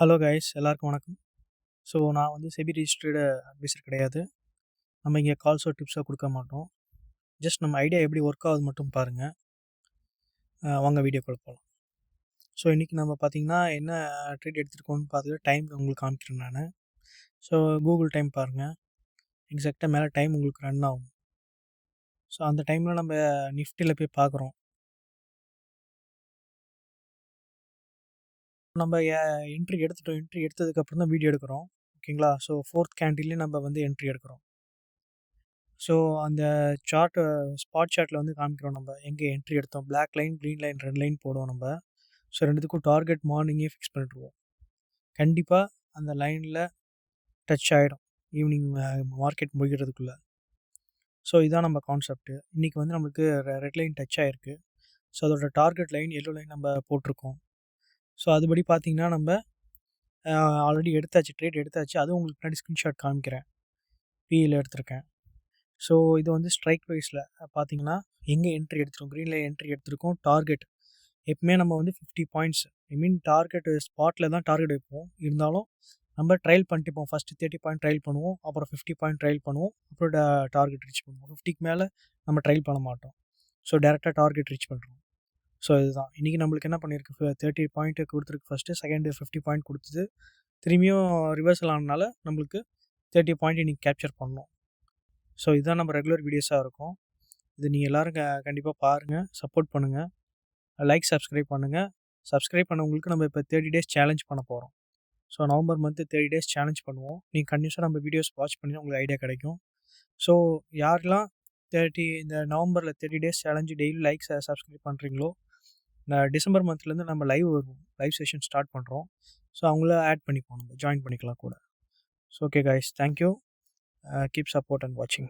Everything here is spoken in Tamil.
ஹலோ கைஸ், எல்லாருக்கும் வணக்கம். ஸோ நான் வந்து செபி ரிஜிஸ்டர்டு அட்வைசர் கிடையாது. நம்ம இங்கே கால்ஸோ டிப்ஸோ கொடுக்க மாட்டோம். ஜஸ்ட் நம்ம ஐடியா எப்படி ஒர்க் ஆகுது மட்டும் பாருங்கள். வாங்க வீடியோக்குள்ள போகலாம். ஸோ இன்றைக்கி நம்ம பார்த்திங்கன்னா என்ன ட்ரேட் எடுத்துருக்கோம்னு பார்த்துட்டு டைம் உங்களுக்கு காமிக்கிறேன் நான். ஸோ கூகுள் டைம் பாருங்கள், எக்ஸாக்டாக மேலே டைம் உங்களுக்கு ரன் ஆகும். ஸோ அந்த டைமில் நம்ம நிஃப்டியில் போய் பார்க்குறோம். நம்ம என்ட்ரி எடுத்துட்டோம். என்ட்ரி எடுத்ததுக்கப்புறம் தான் வீடியோ எடுக்கிறோம், ஓகேங்களா? ஸோ 4th கேண்டில்லே நம்ம வந்து என்ட்ரி எடுக்கிறோம். ஸோ அந்த சார்ட்டு ஸ்பாட் சார்ட்டில் வந்து காமிக்கிறோம் நம்ம எங்கே என்ட்ரி எடுத்தோம். Black line, green line 2 line போடுவோம் நம்ம. ஸோ ரெண்டுத்துக்கும் டார்கெட் மார்னிங்கே ஃபிக்ஸ் பண்ணிடுவோம். கண்டிப்பாக அந்த லைனில் டச் ஆகிடும் ஈவினிங் மார்க்கெட் முடிகிறதுக்குள்ளே. ஸோ இதான் நம்ம கான்செப்ட்டு. இன்றைக்கி வந்து நம்மளுக்கு ரெட் லைன் டச் ஆகிருக்கு. ஸோ அதோட டார்கெட் லைன் எல்லோ லைன் நம்ம போட்டிருக்கோம். ஸோ அதுபடி பார்த்திங்கன்னா நம்ம ஆல்ரெடி எடுத்தாச்சு, ட்ரேட் எடுத்தாச்சு. அதுவும் உங்களுக்கு முன்னாடி ஸ்க்ரீன்ஷாட் காமிக்கிறேன். பிஇயில் எடுத்திருக்கேன். ஸோ இது வந்து ஸ்ட்ரைக் ப்ரைஸில் பார்த்தீங்கன்னா எங்கே என்ட்ரி எடுத்துருக்கோம், க்ரீனில் என்ட்ரி எடுத்திருக்கோம். டார்கெட் எப்பவுமே நம்ம வந்து 50 பாயிண்ட்ஸ், டார்கெட்டு ஸ்பாட்டில் தான் டார்கெட் வைப்போம். இருந்தாலும் நம்ம ட்ரையல் பண்ணிட்டுப்போம். ஃபஸ்ட்டு 30 பாயிண்ட் ட்ரையல் பண்ணுவோம், அப்புறம் 50 பாயிண்ட் ட்ரையல் பண்ணுவோம், அப்புறம் டார்கெட் ரீச் பண்ணுவோம். 50க்கு மேலே நம்ம ட்ரையல் பண்ண மாட்டோம். ஸோ டேரெக்டாக டார்கெட் ரீச் பண்ணுறோம். ஸோ இதுதான் இன்றைக்கி நம்மளுக்கு என்ன பண்ணியிருக்கு. 30 பாயிண்ட்டு கொடுத்துருக்கு ஃபஸ்ட்டு, செகண்டு 50 பாயிண்ட் கொடுத்தது, திரும்பியும் ரிவர்சல் ஆனதுனால நம்மளுக்கு 30 பாயிண்ட் இன்றைக்கி கேப்சர் பண்ணோம். ஸோ இதுதான் நம்ம ரெகுலர் வீடியோஸாக இருக்கும். இது நீங்கள் எல்லோரும் கண்டிப்பாக பாருங்கள், சப்போர்ட் பண்ணுங்கள், லைக் சப்ஸ்கிரைப் பண்ணுங்கள். சப்ஸ்கிரைப் பண்ணவங்களுக்கு நம்ம இப்போ 30 டேஸ் சேலஞ்ச் பண்ண போகிறோம். So November month 30 days challenge பண்ணுவோம். நீங்கள் கண்டினியூஸாக நம்ம வீடியோஸ் வாட்ச் பண்ணி உங்களுக்கு ஐடியா கிடைக்கும். ஸோ யாரெல்லாம் இந்த நவம்பரில் 30 days challenge daily like subscribe பண்ணுறீங்களோ, டிசம்பர் மந்த்லேருந்து நம்ம லைவ் செஷன் ஸ்டார்ட் பண்ணுறோம். ஸோ அவங்கள ஆட் பண்ணிப்போம், நம்ம ஜாயின் பண்ணிக்கலாம் கூட. So okay guys, thank you. Keep support and watching.